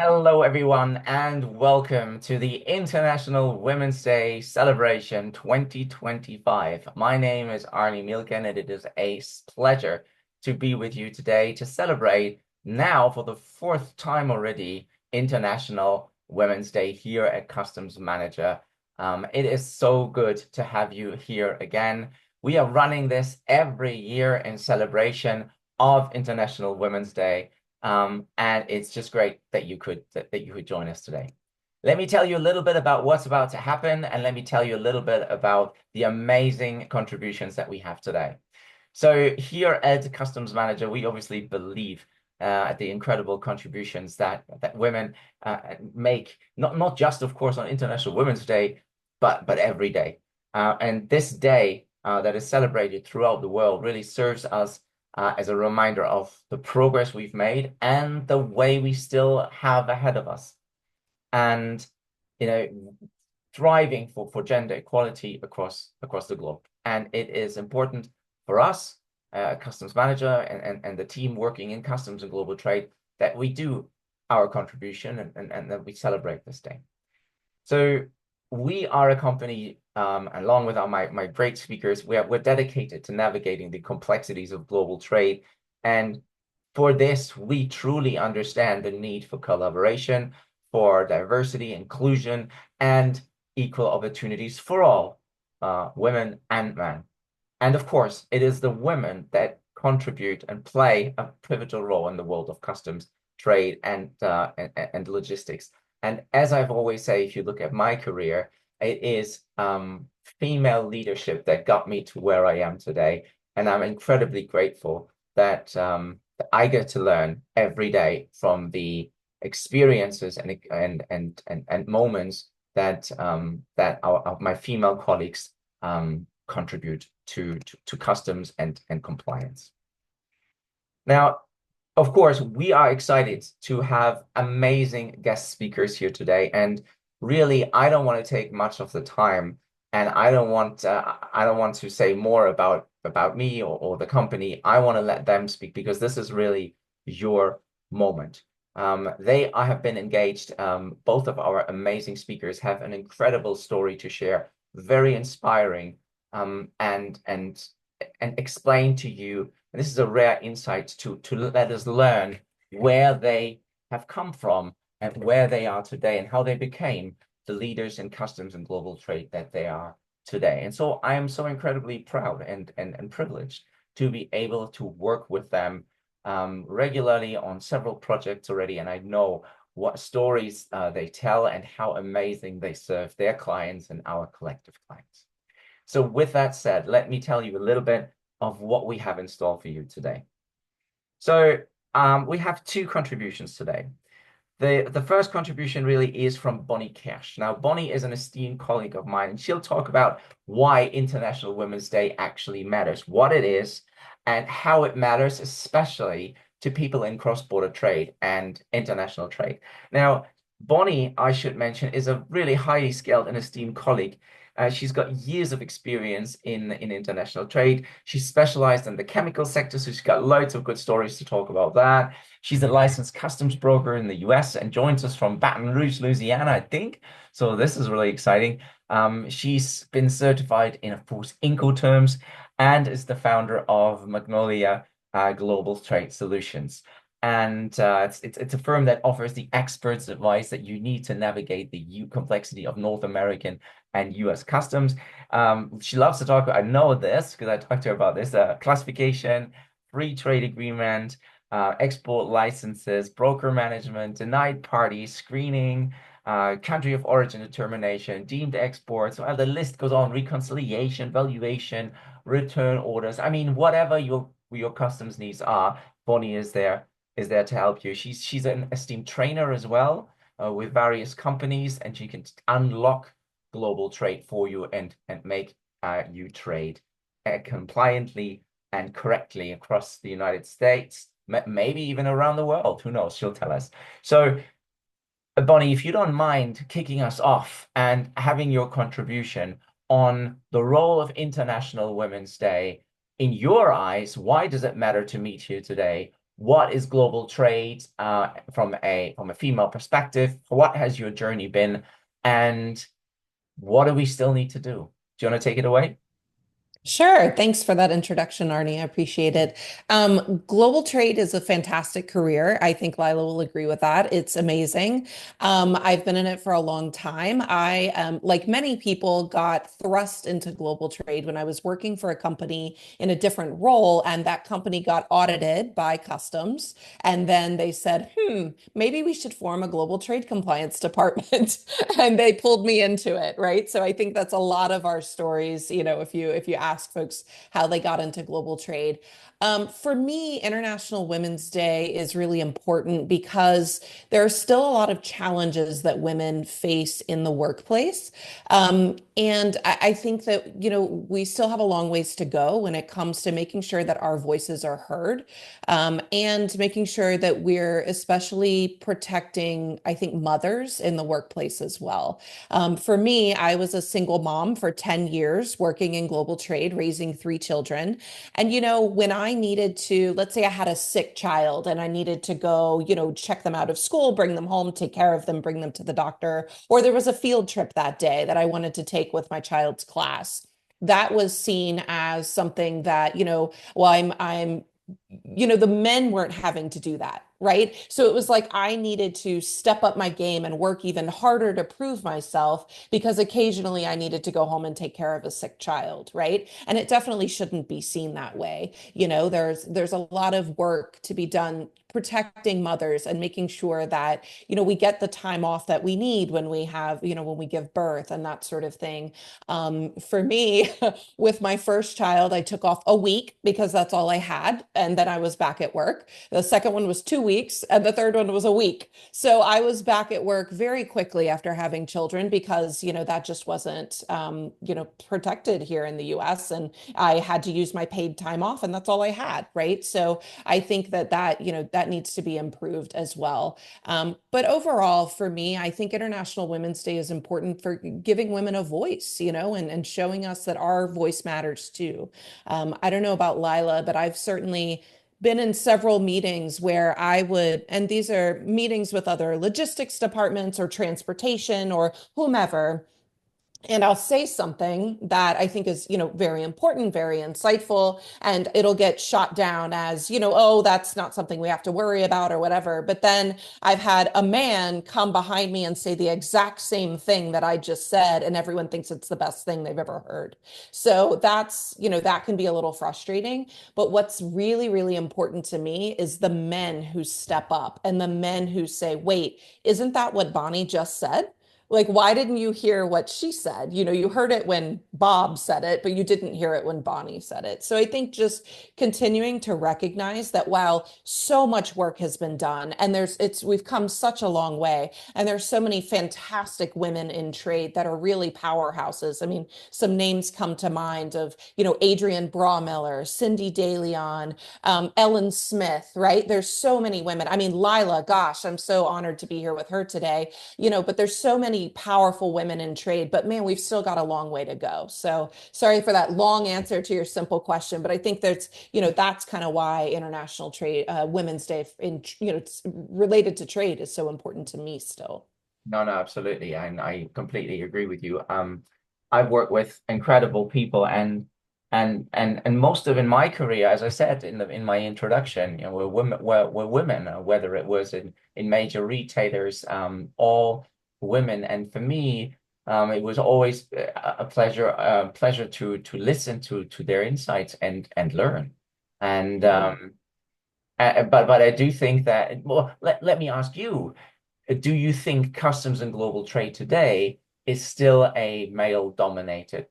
Hello, everyone, and welcome to the International Women's Day Celebration 2025. My name is Arnie Milken, and it is a pleasure to be with you today to celebrate now for the fourth time already International Women's Day here at Customs Manager. It is so good to have you here again. We are running this every year in celebration of International Women's Day. And it's just great that you could join us today. Let me tell you a little bit about what's about to happen, and let me tell you a little bit about the amazing contributions that we have today. So here at Customs Manager, we obviously believe the incredible contributions that women make, not just, of course, on International Women's Day, but every day. And this day that is celebrated throughout the world really serves us as a reminder of the progress we've made and the way we still have ahead of us. And, you know, thriving for gender equality across the globe. And it is important for us, customs manager and the team working in customs and global trade, that we do our contribution and that we celebrate this day. So we are a company, along with my great speakers, we're dedicated to navigating the complexities of global trade. And for this, we truly understand the need for collaboration, for diversity, inclusion, and equal opportunities for all, women and men. And of course, it is the women that contribute and play a pivotal role in the world of customs, trade, and logistics. And as I've always say, if you look at my career, it is female leadership that got me to where I am today. And I'm incredibly grateful that I get to learn every day from the experiences and moments that my female colleagues contribute to customs and compliance. Now, of course, we are excited to have amazing guest speakers here today, and really, I don't want to take much of the time, and I don't want to say more about me or the company. I want to let them speak because this is really your moment. They I have been engaged. Both of our amazing speakers have an incredible story to share, very inspiring, and explain to you. And this is a rare insight to let us learn where they have come from and where they are today and how they became the leaders in customs and global trade that they are today. And so I am so incredibly proud and privileged to be able to work with them regularly on several projects already. And I know what stories they tell and how amazing they serve their clients and our collective clients. So with that said, let me tell you a little bit of what we have in store for you today. So we have two contributions today. The first contribution really is from Bonnie Cash. Now, Bonnie is an esteemed colleague of mine, and she'll talk about why International Women's Day actually matters, what it is, and how it matters, especially to people in cross-border trade and international trade. Now, Bonnie, I should mention, is a really highly skilled and esteemed colleague. She's got years of experience in international trade. She's specialized in the chemical sector, so she's got loads of good stories to talk about that. She's a licensed customs broker in the US and joins us from Baton Rouge, Louisiana, I think. So this is really exciting. She's been certified in, of course, Incoterms and is the founder of Magnolia Global Trade Solutions. And it's a firm that offers the experts advice that you need to navigate the complexity of North American and US customs. She loves to talk, I know this because I talked to her about this, classification, free trade agreement, export licenses, broker management, denied parties, screening, country of origin determination, deemed exports. Well, the list goes on, reconciliation, valuation, return orders. I mean, whatever your customs needs are, Bonnie is there to help you. She's an esteemed trainer as well, with various companies, and she can unlock global trade for you and make you trade compliantly and correctly across the United States, maybe even around the world. Who knows? She'll tell us. So, Bonnie, if you don't mind kicking us off and having your contribution on the role of International Women's Day in your eyes, why does it matter to meet here today? what is global trade from a female perspective? What has your journey been, and what do we still need to do? Do you want to take it away? Sure. Thanks for that introduction, Arnie. I appreciate it. Global trade is a fantastic career. I think Lila will agree with that. It's amazing. I've been in it for a long time. I, like many people, got thrust into global trade when I was working for a company in a different role, and that company got audited by customs. And then they said, maybe we should form a global trade compliance department. And they pulled me into it, right? So I think that's a lot of our stories, if you ask folks how they got into global trade. For me, International Women's Day is really important because there are still a lot of challenges that women face in the workplace. And I think that, we still have a long ways to go when it comes to making sure that our voices are heard, and making sure that we're especially protecting, I think, mothers in the workplace as well. For me, I was a single mom for 10 years working in global trade, raising three children. And, when I needed to, let's say I had a sick child and I needed to go, check them out of school, bring them home, take care of them, bring them to the doctor, or there was a field trip that day that I wanted to take with my child's class. That was seen as something that, well, the men weren't having to do that, right? So it was like I needed to step up my game and work even harder to prove myself because occasionally I needed to go home and take care of a sick child, right? And it definitely shouldn't be seen that way. There's a lot of work to be done protecting mothers and making sure that, we get the time off that we need when we have, when we give birth and that sort of thing. For me, with my first child, I took off a week because that's all I had. And then I was back at work. The second one was 2 weeks, and the third one was a week. So I was back at work very quickly after having children because, that just wasn't, protected here in the US. And I had to use my paid time off, and that's all I had. Right. So I think that needs to be improved as well. But overall, for me, I think International Women's Day is important for giving women a voice, and showing us that our voice matters too. I don't know about Lila, but I've certainly been in several meetings where I would, and these are meetings with other logistics departments or transportation or whomever, and I'll say something that I think is, very important, very insightful, and it'll get shot down as, oh, that's not something we have to worry about or whatever. But then I've had a man come behind me and say the exact same thing that I just said, and everyone thinks it's the best thing they've ever heard. So that's, that can be a little frustrating. But what's really, really important to me is the men who step up and the men who say, wait, isn't that what Bonnie just said? Like, why didn't you hear what she said? You heard it when Bob said it, but you didn't hear it when Bonnie said it. So I think just continuing to recognize that while so much work has been done and we've come such a long way, and there's so many fantastic women in trade that are really powerhouses. I mean, some names come to mind of, Adrienne Braumiller, Cindy DeLeon, Ellen Smith, right? There's so many women. I mean, Lila, gosh, I'm so honored to be here with her today. But there's so many powerful women in trade, but man, we've still got a long way to go. So sorry for that long answer to your simple question, but I think that's kind of why International Trade, Women's Day in, it's related to trade is so important to me still. No, no, absolutely. And I completely agree with you. I've worked with incredible people and most of in my career, as I said in my introduction, we're women, whether it was in major retailers, all women. And for me, it was always a pleasure to listen to their insights and learn. And but I do think that, well, let me ask you, do you think customs and global trade today is still a male-dominated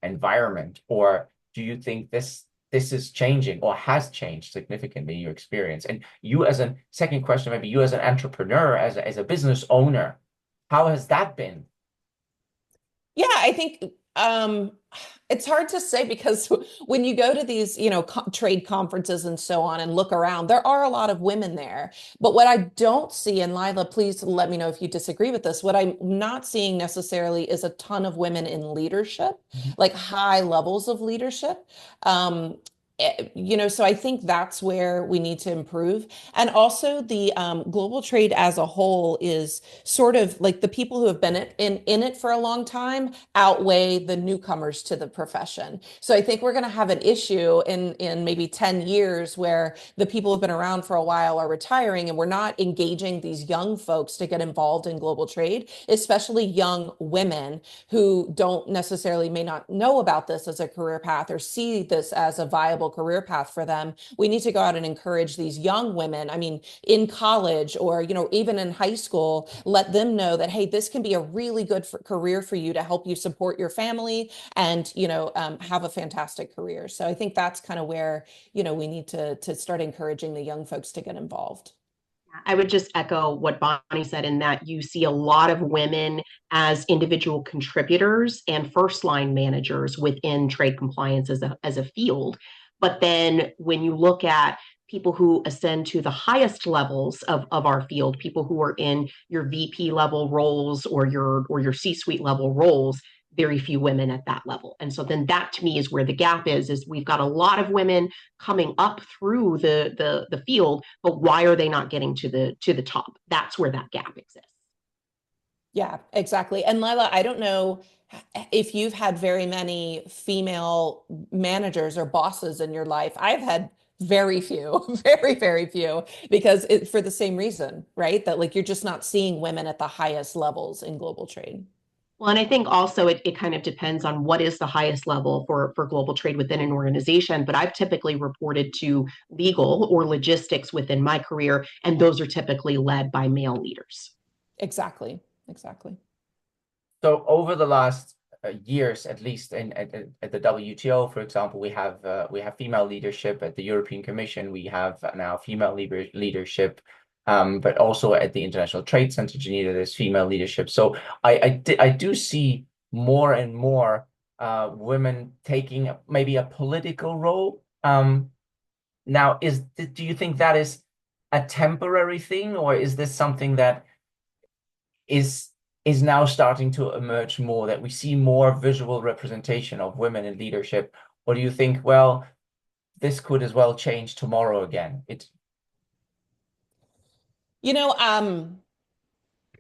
environment, or do you think this is changing or has changed significantly in your experience? And you, as a second question, maybe you as an entrepreneur, as a business owner, how has that been? Yeah, I think it's hard to say because when you go to these, co trade conferences and so on and look around, there are a lot of women there. But what I don't see, and Lila, please let me know if you disagree with this, what I'm not seeing necessarily is a ton of women in leadership, like high levels of leadership. Um, So I think that's where we need to improve. And also the global trade as a whole is sort of like the people who have been in it for a long time outweigh the newcomers to the profession. So I think we're going to have an issue in maybe 10 years where the people who've been around for a while are retiring and we're not engaging these young folks to get involved in global trade, especially young women who don't necessarily may not know about this as a career path or see this as a viable career path for them. We need to go out and encourage these young women. I mean, in college or, even in high school, let them know that, hey, this can be a really good career for you to help you support your family and, have a fantastic career. So I think that's kind of where, we need to start encouraging the young folks to get involved. I would just echo what Bonnie said in that you see a lot of women as individual contributors and first line managers within trade compliance as a field. But then when you look at people who ascend to the highest levels of our field, people who are in your VP level roles or your C-suite level roles, very few women at that level. And so then that to me is where the gap is we've got a lot of women coming up through the field, but why are they not getting to the top? That's where that gap exists. Yeah, exactly. And Lila, I don't know if you've had very many female managers or bosses in your life. I've had very few, very, very few, because for the same reason, right? That like you're just not seeing women at the highest levels in global trade. Well, and I think also it kind of depends on what is the highest level for global trade within an organization. But I've typically reported to legal or logistics within my career, and those are typically led by male leaders. Exactly. Exactly. So over the last years, at least at the WTO, for example, we have female leadership at the European Commission. We have now female leadership, but also at the International Trade Center, Geneva, there's female leadership. So I do see more and more women taking maybe a political role. Now, do you think that is a temporary thing, or is this something that is is now starting to emerge more, that we see more visual representation of women in leadership? Or do you think, well, this could as well change tomorrow again? You know,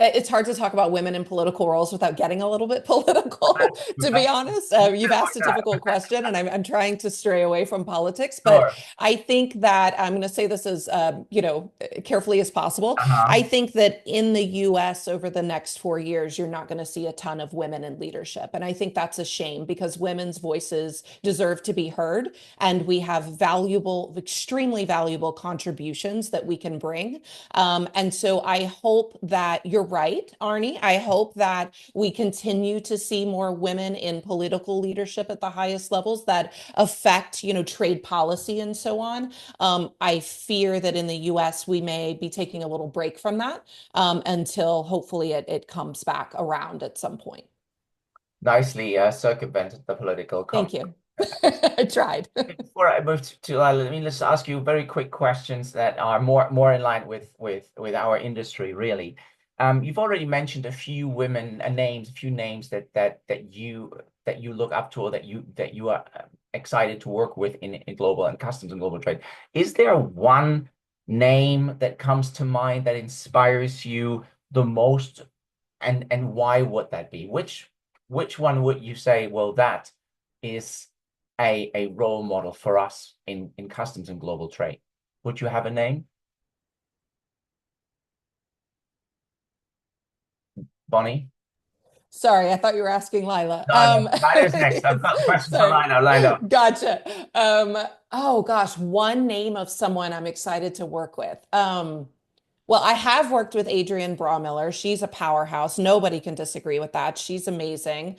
it's hard to talk about women in political roles without getting a little bit political, to be honest. You've asked a difficult question, and I'm trying to stray away from politics. But Sure. I think that I'm going to say this as carefully as possible. Uh-huh. I think that in the U.S. over the next 4 years, you're not going to see a ton of women in leadership, and I think that's a shame because women's voices deserve to be heard, and we have valuable, extremely valuable contributions that we can bring. And so I hope that you're right, Arnie. I hope that we continue to see more women in political leadership at the highest levels that affect, trade policy and so on. I fear that in the US, we may be taking a little break from that until hopefully it comes back around at some point. Nicely circumvented the political Thank conflict. you. I tried. Before I move to Lila, let me just ask you very quick questions that are more in line with our industry, really. You've already mentioned a few women names, a few names that you look up to, or that you are excited to work with in global and customs and global trade. Is there one name that comes to mind that inspires you the most, and why would that be? Which one would you say, well, that is a role model for us in customs and global trade? Would you have a name, Bonnie? Sorry, I thought you were asking Lila. No, no, Lila's next. I've got questions for Sorry. Lila lined up. Gotcha. Oh gosh, one name of someone I'm excited to work with. Well, I have worked with Adrienne Braumiller. She's a powerhouse. Nobody can disagree with that. She's amazing.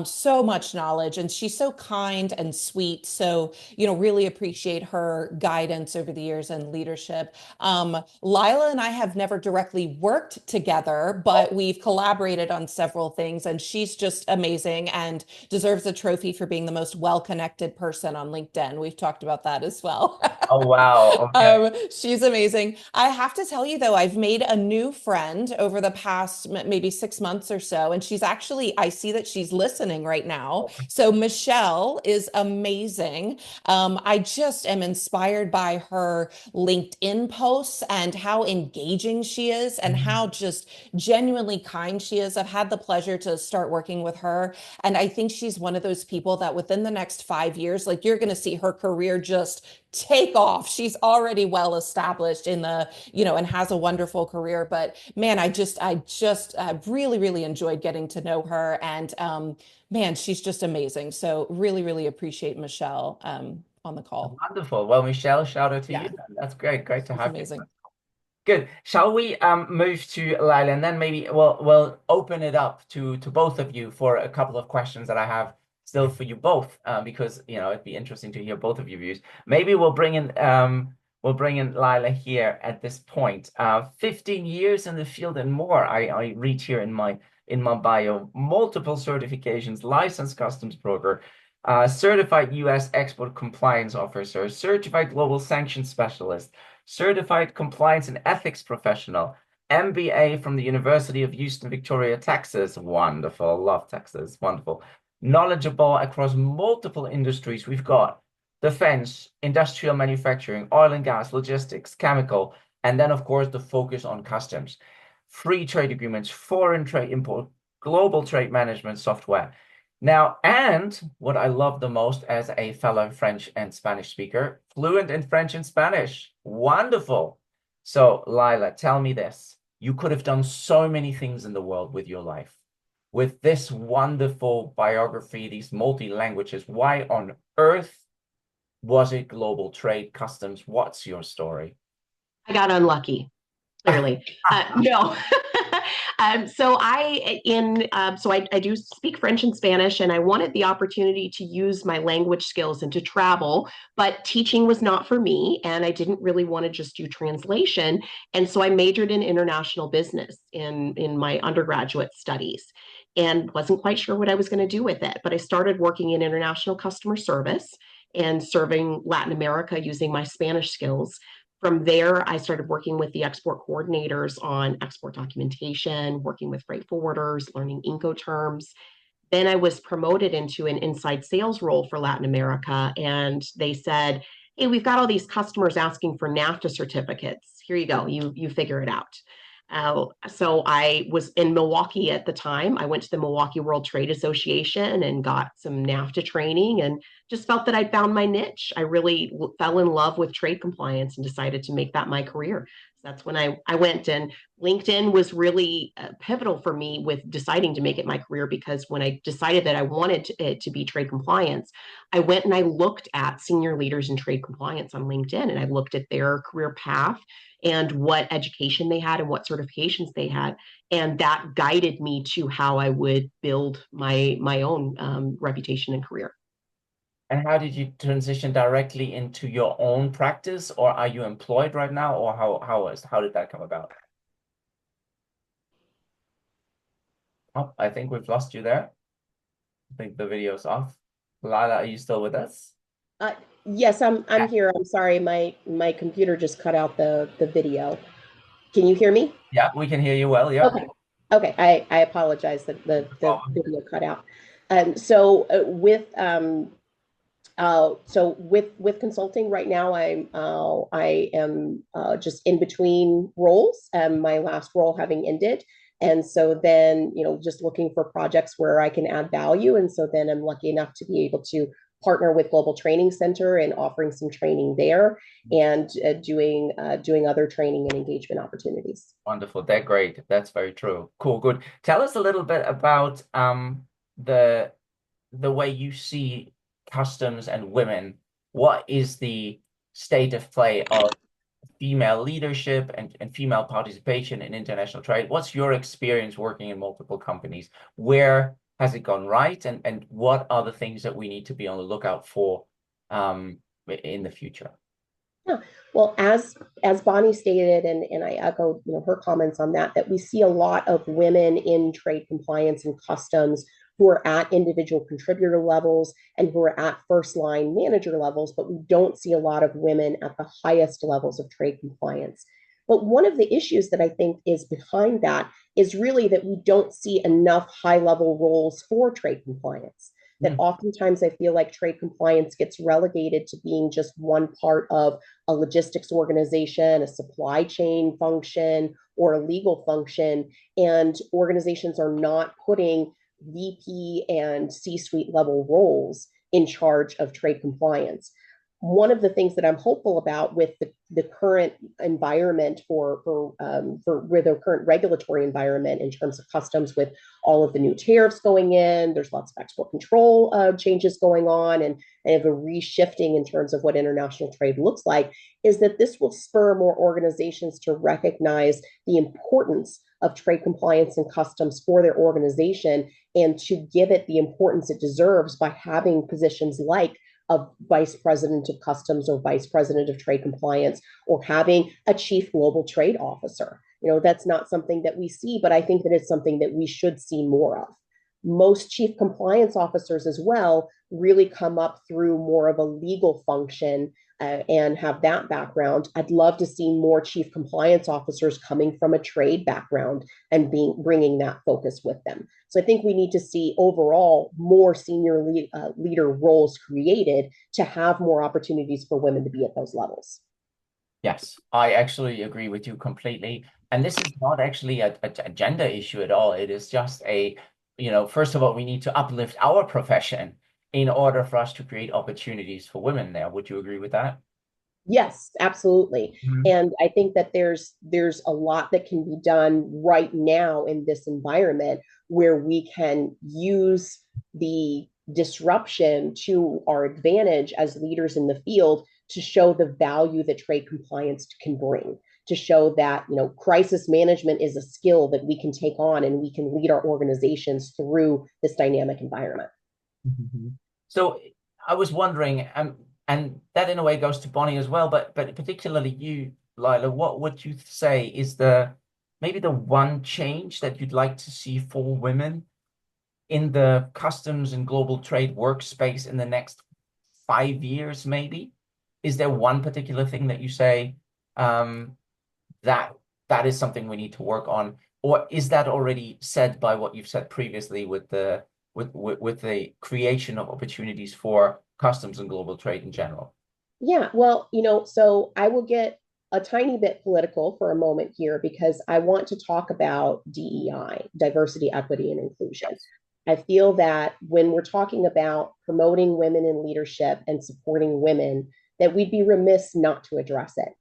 So much knowledge, and she's so kind and sweet. So, really appreciate her guidance over the years and leadership. Lila and I have never directly worked together, but we've collaborated on several things, and she's just amazing and deserves a trophy for being the most well-connected person on LinkedIn. We've talked about that as well. Oh, wow. Okay. She's amazing. I have to tell you though, I've made a new friend over the past maybe 6 months or so, and she's actually, I see that she's listening right now. So Michelle is amazing. I just am inspired by her LinkedIn posts and how engaging she is and how just genuinely kind she is. I've had the pleasure to start working with her, and I think she's one of those people that within the next 5 years, like you're going to see her career just take off. She's already well established in the, and has a wonderful career. But man, I really, really enjoyed getting to know her. And man, she's just amazing. So really, really appreciate Michelle on the call. Wonderful. Well, Michelle, shout out to you Yeah, then. That's great. Great to she's have you. amazing. Good. Shall we move to Lila, and then maybe we'll open it up to both of you for a couple of questions that I have still for you both, because it'd be interesting to hear both of your views. Maybe we'll bring in Lila here at this point. 15 years in the field and more. I read here in my bio, multiple certifications, licensed customs broker, certified U.S. export compliance officer, certified global sanctions specialist, certified compliance and ethics professional, MBA from the University of Houston, Victoria, Texas. Wonderful. Love Texas. Wonderful. Knowledgeable across multiple industries. We've got defense, industrial manufacturing, oil and gas, logistics, chemical, and then, of course, the focus on customs, free trade agreements, foreign trade import, global trade management software. Now, and what I love the most as a fellow French and Spanish speaker, fluent in French and Spanish. Wonderful. So, Lila, tell me this. You could have done so many things in the world with your life. With this wonderful biography, these multi-languages, why on earth was it global trade customs? What's your story? I got unlucky, clearly. No. I do speak French and Spanish, and I wanted the opportunity to use my language skills and to travel, but teaching was not for me, and I didn't really want to just do translation. And so I majored in international business in my undergraduate studies and wasn't quite sure what I was going to do with it. But I started working in international customer service and serving Latin America using my Spanish skills. From there, I started working with the export coordinators on export documentation, working with freight forwarders, learning Incoterms. Then I was promoted into an inside sales role for Latin America, and they said, "Hey, we've got all these customers asking for NAFTA certificates. Here you go. You figure it out." So I was in Milwaukee at the time. I went to the Milwaukee World Trade Association and got some NAFTA training and just felt that I'd found my niche. I really fell in love with trade compliance and decided to make that my career. So that's when I went, and LinkedIn was really pivotal for me with deciding to make it my career, because when I decided that I wanted it to be trade compliance, I went and I looked at senior leaders in trade compliance on LinkedIn, and I looked at their career path and what education they had and what certifications they had, and that guided me to how I would build my own reputation and career. And how did you transition directly into your own practice, or are you employed right now, or how did that come about? Oh, I think we've lost you there. I think the video's off. Lala, are you still with us? Uh, yes, I'm Yeah, I'm here. I'm sorry, my computer just cut out the video. Can you hear me? yeah, we can hear you well. Yeah, Okay. Okay. I apologize that no the problem. video cut out. With consulting right now, I am just in between roles. My last role having ended, and so then just looking for projects where I can add value. And so then I'm lucky enough to be able to partner with Global Training Center and offering some training there, and doing other training and engagement opportunities. Wonderful. They're great. That's very true. Cool. Good. Tell us a little bit about the the way you see customs and women. What is the state of play of female leadership and female participation in international trade? What's your experience working in multiple companies? Where has it gone right? And what are the things that we need to be on the lookout for in the future? Yeah. Well, as Bonnie stated, and I echo her comments on that we see a lot of women in trade compliance and customs who are at individual contributor levels and who are at first line manager levels, but we don't see a lot of women at the highest levels of trade compliance. But one of the issues that I think is behind that is really that we don't see enough high level roles for trade compliance. That Mm. oftentimes I feel like trade compliance gets relegated to being just one part of a logistics organization, a supply chain function, or a legal function. And organizations are not putting VP and C suite level roles in charge of trade compliance. One of the things that I'm hopeful about with the current environment for where the current regulatory environment in terms of customs with all of the new tariffs going in, there's lots of export control changes going on, and a reshifting in terms of what international trade looks like, is that this will spur more organizations to recognize the importance of trade compliance and customs for their organization and to give it the importance it deserves by having positions like a vice president of customs or vice president of trade compliance or having a chief global trade officer. That's not something that we see, but I think that it's something that we should see more of. Most chief compliance officers as well really come up through more of a legal function and have that background. I'd love to see more chief compliance officers coming from a trade background and bringing that focus with them. So I think we need to see overall more senior leader roles created to have more opportunities for women to be at those levels. Yes, I actually agree with you completely. And this is not actually a gender issue at all. It is just first of all, we need to uplift our profession in order for us to create opportunities for women there. Would you agree with that? Yes, absolutely. Mhm. And I think that there's a lot that can be done right now in this environment where we can use the disruption to our advantage as leaders in the field to show the value that trade compliance can bring, to show that, crisis management is a skill that we can take on and we can lead our organizations through this dynamic environment. Mhm. So I was wondering, and that in a way goes to Bonnie as well, but particularly you, Lila, what would you say is maybe the one change that you'd like to see for women in the customs and global trade workspace in the next 5 years, maybe? Is there one particular thing that you say um, that that is something we need to work on, or is that already said by what you've said previously with with the creation of opportunities for customs and global trade in general? Yeah, well, so I will get a tiny bit political for a moment here because I want to talk about DEI, diversity, equity, and inclusion. Yes. I feel that when we're talking about promoting women in leadership and supporting women, that we'd be remiss not to address it.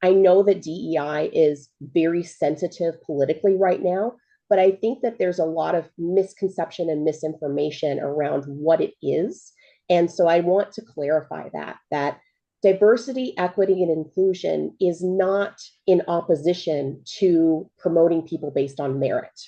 I know that DEI is very sensitive politically right now, but I think that there's a lot of misconception and misinformation around what it is. And so I want to clarify that diversity, equity, and inclusion is not in opposition to promoting people based on merit.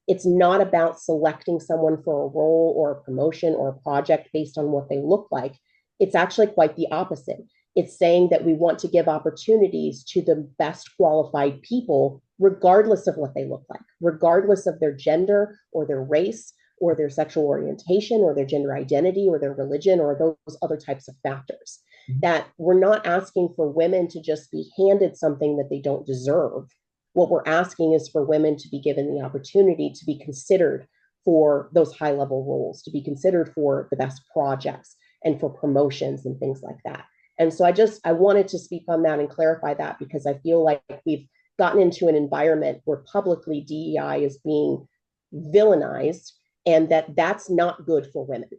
It's not about selecting someone for a role or a promotion or a project based on what they look like. It's actually quite the opposite. It's saying that we want to give opportunities to the best qualified people, regardless of what they look like, regardless of their gender or their race or their sexual orientation or their gender identity or their religion or those other types of factors. Mhm. That we're not asking for women to just be handed something that they don't deserve. What we're asking is for women to be given the opportunity to be considered for those high level roles, to be considered for the best projects and for promotions and things like that. And so I wanted to speak on that and clarify that because I feel like we've gotten into an environment where publicly DEI is being villainized and that's not good for women.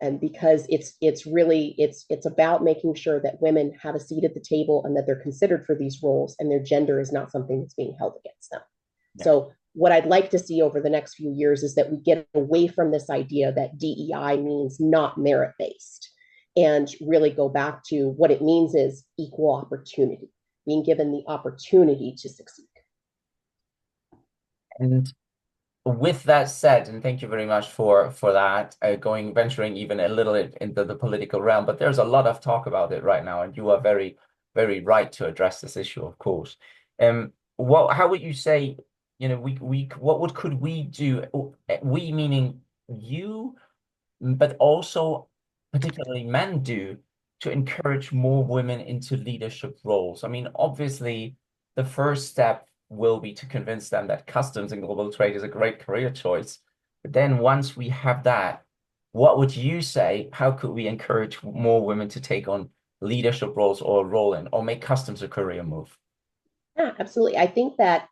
And because it's about making sure that women have a seat at the table and that they're considered for these roles and their gender is not something that's being held against them. Yeah. So what I'd like to see over the next few years is that we get away from this idea that DEI means not merit based and really go back to what it means is equal opportunity, being given the opportunity to succeed. And with that said, and thank you very much for that, venturing even a little into the political realm, but there's a lot of talk about it right now, and you are very, very right to address this issue, of course. How would you say, what could we do? We meaning you, but also particularly men do to encourage more women into leadership roles. I mean, obviously. the first step will be to convince them that customs and global trade is a great career choice. But then once we have that, what would you say? How could we encourage more women to take on leadership roles or a role in, or make customs a career move? Yeah, absolutely. I think that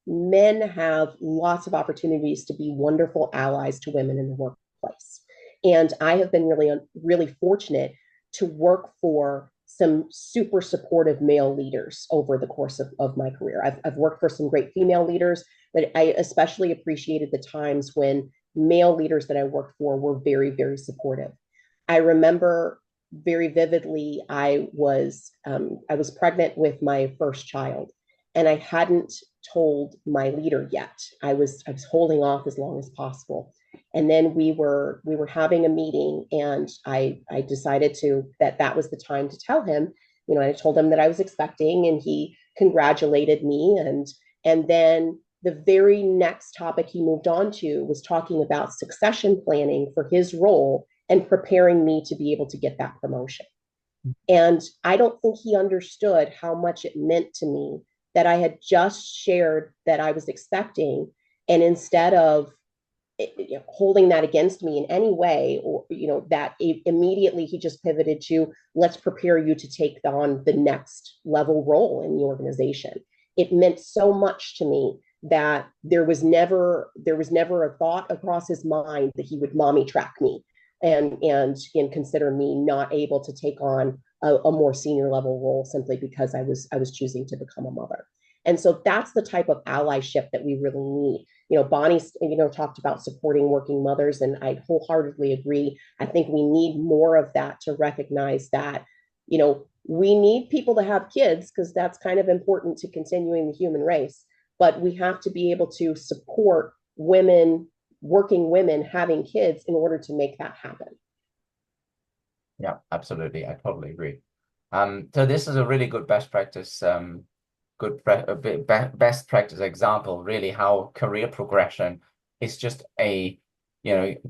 men have lots of opportunities to be wonderful allies to women in the workplace. And I have been really fortunate to work for some super supportive male leaders over the course of my career. I've worked for some great female leaders, but I especially appreciated the times when male leaders that I worked for were very, very supportive. I remember very vividly. I was pregnant with my first child, and I hadn't told my leader yet. I was holding off as long as possible, and then we were having a meeting, and I decided that was the time to tell him. I told him that I was expecting, and he congratulated me, and then the very next topic he moved on to was talking about succession planning for his role and preparing me to be able to get that promotion. And I don't think he understood how much it meant to me that I had just shared that I was expecting. And instead of holding that against me in any way, or that immediately he just pivoted to, let's prepare you to take on the next level role in the organization. It meant so much to me that there was never a thought across his mind that he would mommy track me and consider me not able to take on a more senior level role simply because I was choosing to become a mother. And so that's the type of allyship that we really need. Bonnie, talked about supporting working mothers, and I wholeheartedly agree. I think we need more of that to recognize that, we need people to have kids because that's kind of important to continuing the human race. But we have to be able to support working women having kids in order to make that happen. Yeah, absolutely. I totally agree. So this is a really good best practice, best practice example, really, how career progression is just a,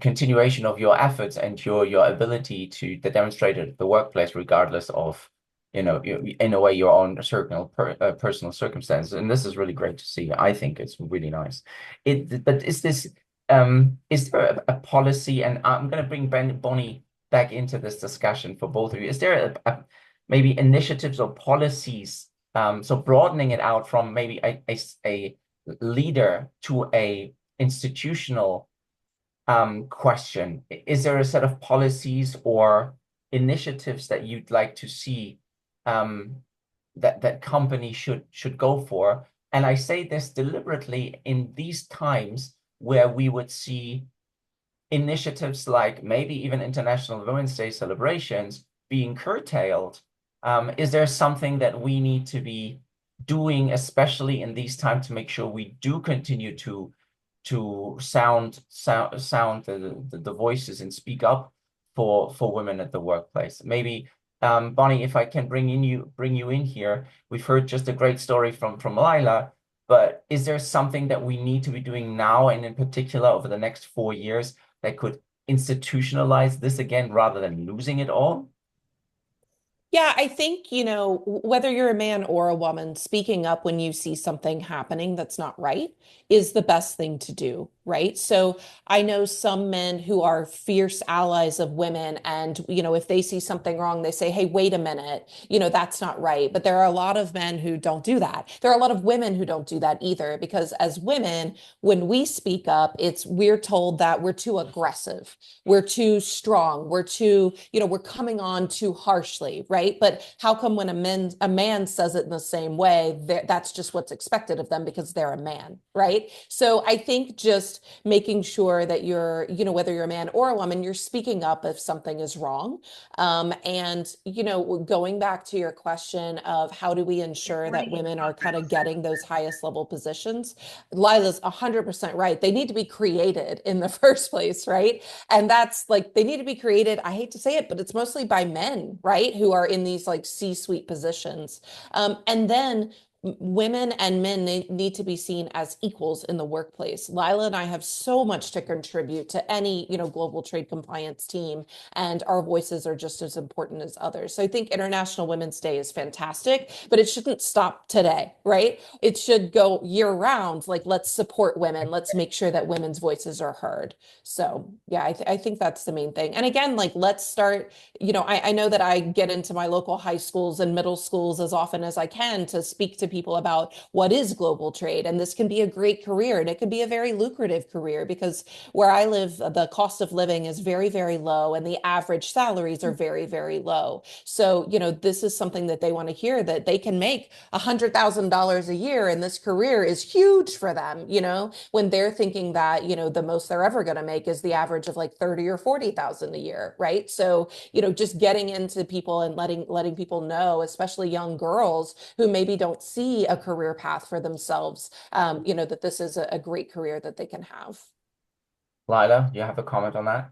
continuation of your efforts and your ability to demonstrate it at the workplace, regardless of, in a way, your own personal circumstances. And this is really great to see. I think it's really nice. But is there a policy? And I'm going to bring Bonnie back into this discussion for both of you. Is there maybe initiatives or policies? So broadening it out from maybe a leader to a institutional question. Is there a set of policies or initiatives that you'd like to see that companies should go for? And I say this deliberately in these times where we would see initiatives like maybe even International Women's Day celebrations being curtailed. Is there something that we need to be doing, especially in these times, to make sure we do continue to sound the voices and speak up for women at the workplace? Maybe Bonnie, if I can bring you in here, we've heard just a great story from Lila, but is there something that we need to be doing now and in particular over the next 4 years that could institutionalize this again rather than losing it all? Yeah, I think, whether you're a man or a woman, speaking up when you see something happening that's not right is the best thing to do, right? So I know some men who are fierce allies of women, and, if they see something wrong, they say, hey, wait a minute, that's not right. But there are a lot of men who don't do that. There are a lot of women who don't do that either, because as women, when we speak up, we're told that we're too aggressive, we're too strong, we're coming on too harshly, right? But how come when a man says it in the same way, that's just what's expected of them because they're a man, right? So I think just making sure that whether you're a man or a woman, you're speaking up if something is wrong. And going back to your question of how do we ensure that women are kind of getting those highest level positions, Lila's 100% right. They need to be created in the first place, right? And that's like, they need to be created. I hate to say it, but it's mostly by men, right? Who are in these like C-suite positions. And then women and men need to be seen as equals in the workplace. Lila and I have so much to contribute to any, global trade compliance team, and our voices are just as important as others. So I think International Women's Day is fantastic, but it shouldn't stop today, right? It should go year round. Like, let's support women. Let's make sure that women's voices are heard. So yeah, I think that's the main thing. And again, like, let's start, I know that I get into my local high schools and middle schools as often as I can to speak to people about what is global trade. And this can be a great career, and it can be a very lucrative career, because where I live, the cost of living is very, very low, and the average salaries are very, very low. So, this is something that they want to hear, that they can make $100,000 a year, and this career is huge for them, when they're thinking that, the most they're ever going to make is the average of like 30 or 40,000 a year, right? So, just getting into people and letting people know, especially young girls who maybe don't see a career path for themselves, that this is a great career that they can have. Lila, you have a comment on that?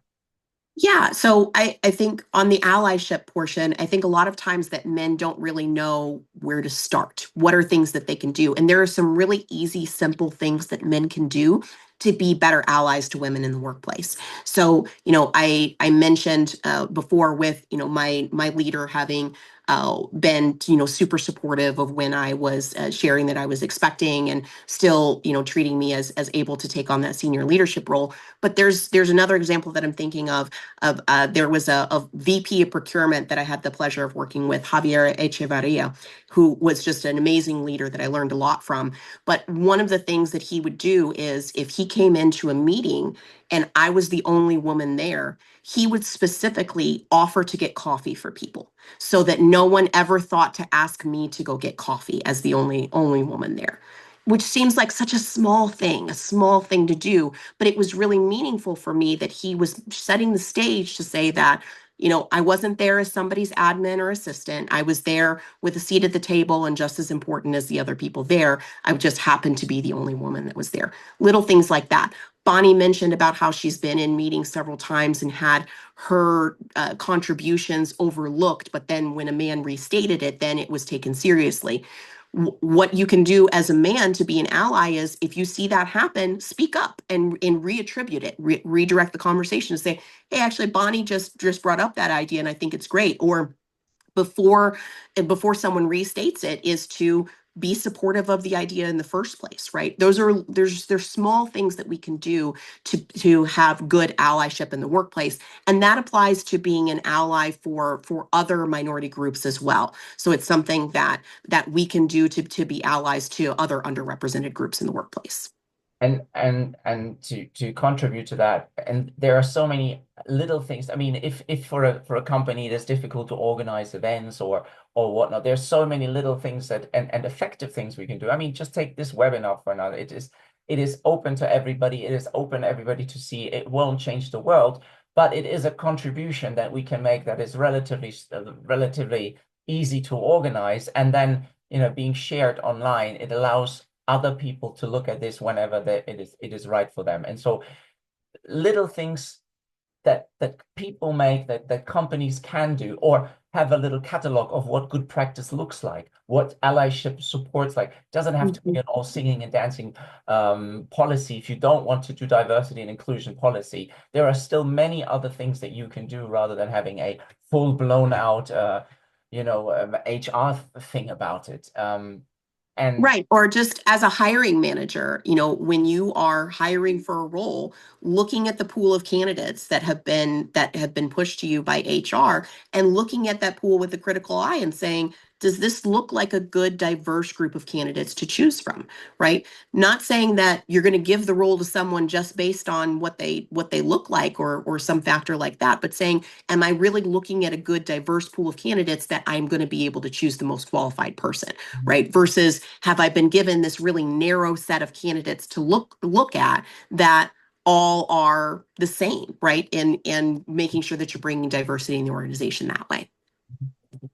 Yeah, so I think on the allyship portion, I think a lot of times that men don't really know where to start. What are things that they can do? And there are some really easy, simple things that men can do to be better allies to women in the workplace. So, I mentioned before with, my leader having been, super supportive of when I was sharing that I was expecting, and still, treating me as able to take on that senior leadership role. But there's another example that I'm thinking of there was a VP of procurement that I had the pleasure of working with, Javier Echevarria, who was just an amazing leader that I learned a lot from. But one of the things that he would do is, if he came into a meeting and I was the only woman there, he would specifically offer to get coffee for people, so that no one ever thought to ask me to go get coffee as the only woman there, which seems like such a small thing to do. But it was really meaningful for me that he was setting the stage to say that, I wasn't there as somebody's admin or assistant. I was there with a seat at the table, and just as important as the other people there, I just happened to be the only woman that was there. Little things like that. Bonnie mentioned about how she's been in meetings several times and had her contributions overlooked, but then when a man restated it, then it was taken seriously. What you can do as a man to be an ally is, if you see that happen, speak up and reattribute it, redirect the conversation and say, hey, actually, Bonnie just brought up that idea and I think it's great. Or before someone restates it, is to be supportive of the idea in the first place, right? There's small things that we can do to have good allyship in the workplace, and that applies to being an ally for other minority groups as well. So it's something that we can do to be allies to other underrepresented groups in the workplace. And to contribute to that, and there are so many little things. I mean, if for a company it is difficult to organize events or whatnot, there's so many little things and effective things we can do. I mean, just take this webinar for now. It is open to everybody. It is open everybody to see. It won't change the world, but it is a contribution that we can make that is relatively easy to organize, and then being shared online. It allows other people to look at this whenever it is right for them. And so little things that people make, that companies can do, or have a little catalog of what good practice looks like, what allyship supports like. Doesn't have to be an all singing and dancing policy. If you don't want to do diversity and inclusion policy, there are still many other things that you can do, rather than having a full blown out HR thing about it. And Right. Or just as a hiring manager, when you are hiring for a role, looking at the pool of candidates that have been pushed to you by HR, and looking at that pool with a critical eye and saying, does this look like a good diverse group of candidates to choose from? Right. Not saying that you're going to give the role to someone just based on what they look like, or some factor like that, but saying, am I really looking at a good diverse pool of candidates that I'm going to be able to choose the most qualified person? Right? Versus, have I been given this really narrow set of candidates to look at that all are the same, right? And making sure that you're bringing diversity in the organization that way.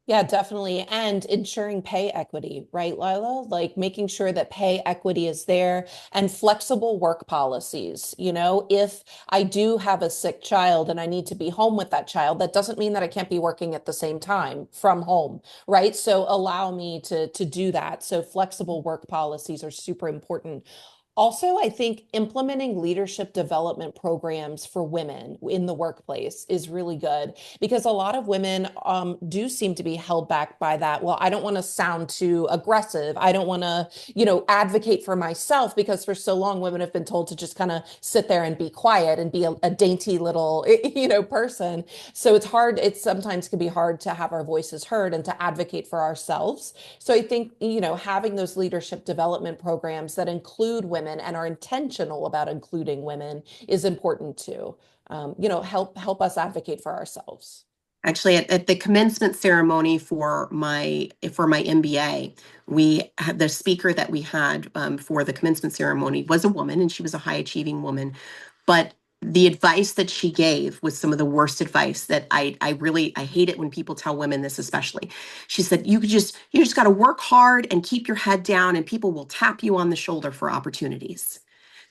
Yeah, definitely. And ensuring pay equity, right, Lila? Like making sure that pay equity is there and flexible work policies. You know, if I do have a sick child and I need to be home with that child, that doesn't mean that I can't be working at the same time from home, right? So allow me to do that. So flexible work policies are super important. Also, I think implementing leadership development programs for women in the workplace is really good because a lot of women do seem to be held back by that. Well, I don't want to sound too aggressive. I don't want to, advocate for myself because for so long women have been told to just kind of sit there and be quiet and be a dainty little, person. So it's hard. It sometimes can be hard to have our voices heard and to advocate for ourselves. So I think, having those leadership development programs that include women and are intentional about including women is important too. Help us advocate for ourselves. Actually, at the commencement ceremony for my MBA, we had the speaker that we had for the commencement ceremony was a woman, and she was a high achieving woman. But the advice that she gave was some of the worst advice that I hate it when people tell women this, especially. She said, you just got to work hard and keep your head down, and people will tap you on the shoulder for opportunities.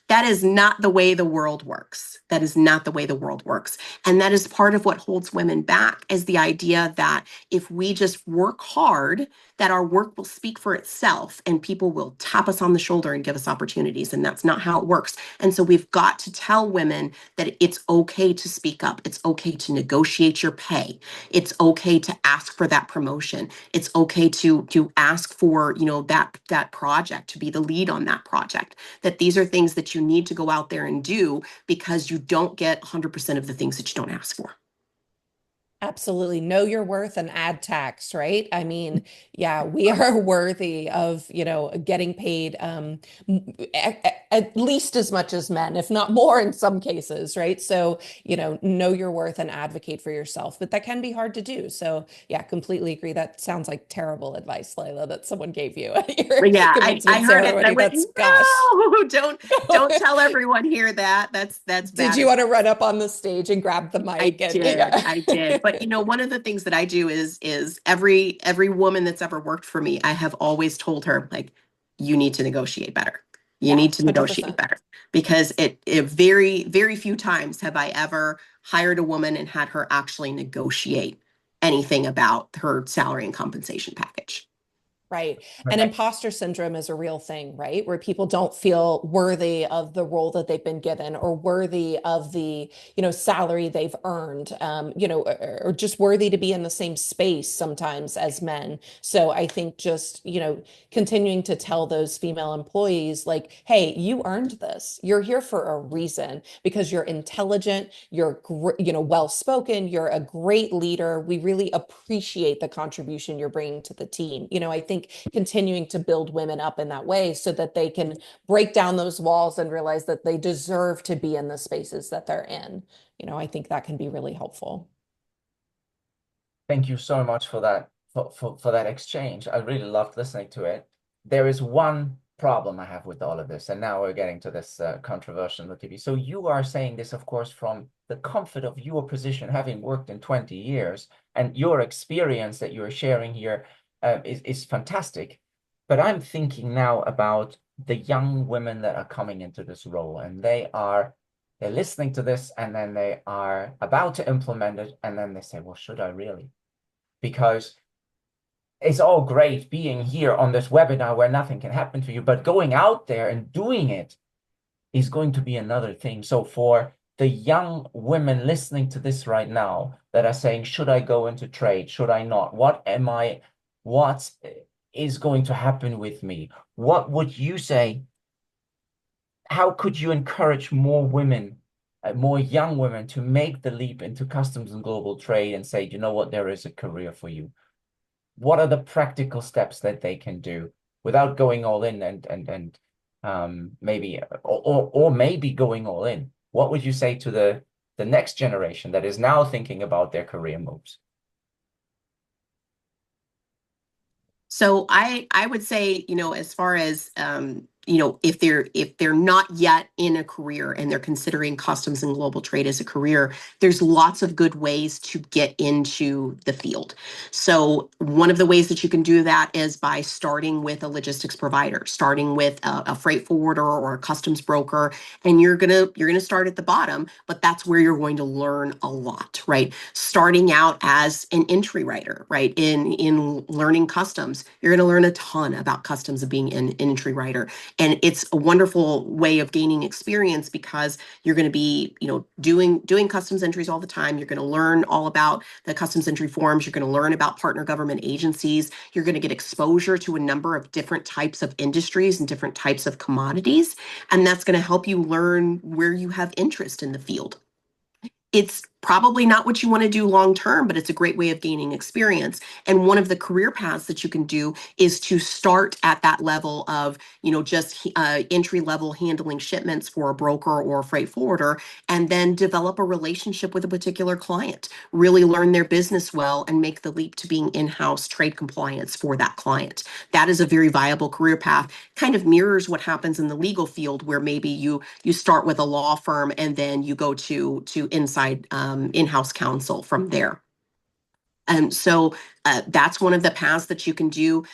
That is not the way the world works. That is not the way the world works. And that is part of what holds women back, is the idea that if we just work hard, that our work will speak for itself and people will tap us on the shoulder and give us opportunities. And that's not how it works. And so we've got to tell women that it's okay to speak up. It's okay to negotiate your pay. It's okay to ask for that promotion. It's okay to ask for, that project, to be the lead on that project. That these are things that you need to go out there and do because you don't get 100% of the things that you don't ask for. Absolutely. Know your worth and add tax, right? I mean, yeah, we are worthy of, getting paid at least as much as men, if not more in some cases, right? So, know your worth and advocate for yourself, but that can be hard to do. So, yeah, completely agree. That sounds like terrible advice, Layla, that someone gave you at your But yeah, I commencement heard it and I ceremony. went, That's gosh. no, don't tell everyone here that. That's Did bad you want to advice. run up on the stage and grab the mic and yeah. I did. But one of the things that I do is every woman that's ever worked for me, I have always told her, like, you need to negotiate better. You Yeah, need to negotiate 100%. better, because it very, very few times have I ever hired a woman and had her actually negotiate anything about her salary and compensation package. Right. And Perfect. imposter syndrome is a real thing, right? Where people don't feel worthy of the role that they've been given or worthy of the, salary they've earned, or just worthy to be in the same space sometimes as men. So I think just, continuing to tell those female employees like, hey, you earned this. You're here for a reason because you're intelligent, you're, well spoken, you're a great leader. We really appreciate the contribution you're bringing to the team. I think continuing to build women up in that way so that they can break down those walls and realize that they deserve to be in the spaces that they're in. I think that can be really helpful. Thank you so much for that for that exchange. I really loved listening to it. There is one problem I have with all of this, and now we're getting to this controversial TV. So you are saying this, of course, from the comfort of your position, having worked in 20 years, and your experience that you're sharing here is fantastic. But I'm thinking now about the young women that are coming into this role, and they're listening to this, and then they are about to implement it, and then they say, well, should I really? Because it's all great being here on this webinar where nothing can happen to you, but going out there and doing it is going to be another thing. So for the young women listening to this right now that are saying, should I go into trade? Should I not? What is going to happen with me? What would you say? How could you encourage more women, more young women to make the leap into customs and global trade and say, you know what, there is a career for you? What are the practical steps that they can do without going all in and maybe or maybe going all in? What would you say to the next generation that is now thinking about their career moves? So I would say, as far as if they're not yet in a career and they're considering customs and global trade as a career, there's lots of good ways to get into the field. So one of the ways that you can do that is by starting with a logistics provider, starting with a freight forwarder or a customs broker, and you're gonna start at the bottom, but that's where you're going to learn a lot, right? Starting out as an entry writer, right? In learning customs, you're going to learn a ton about customs of being an entry writer. And it's a wonderful way of gaining experience because you're going to be, doing customs entries all the time. You're going to learn all about the customs entry forms. You're going to learn about partner government agencies. You're going to get exposure to a number of different types of industries and different types of commodities. And that's going to help you learn where you have interest in the field. It's probably not what you want to do long term, but it's a great way of gaining experience. And one of the career paths that you can do is to start at that level of, just entry level handling shipments for a broker or a freight forwarder, and then develop a relationship with a particular client, really learn their business well, and make the leap to being in-house trade compliance for that client. That is a very viable career path. Kind of mirrors what happens in the legal field, where maybe you start with a law firm and then you go to inside in-house counsel from there. And so that's one of the paths that you can do.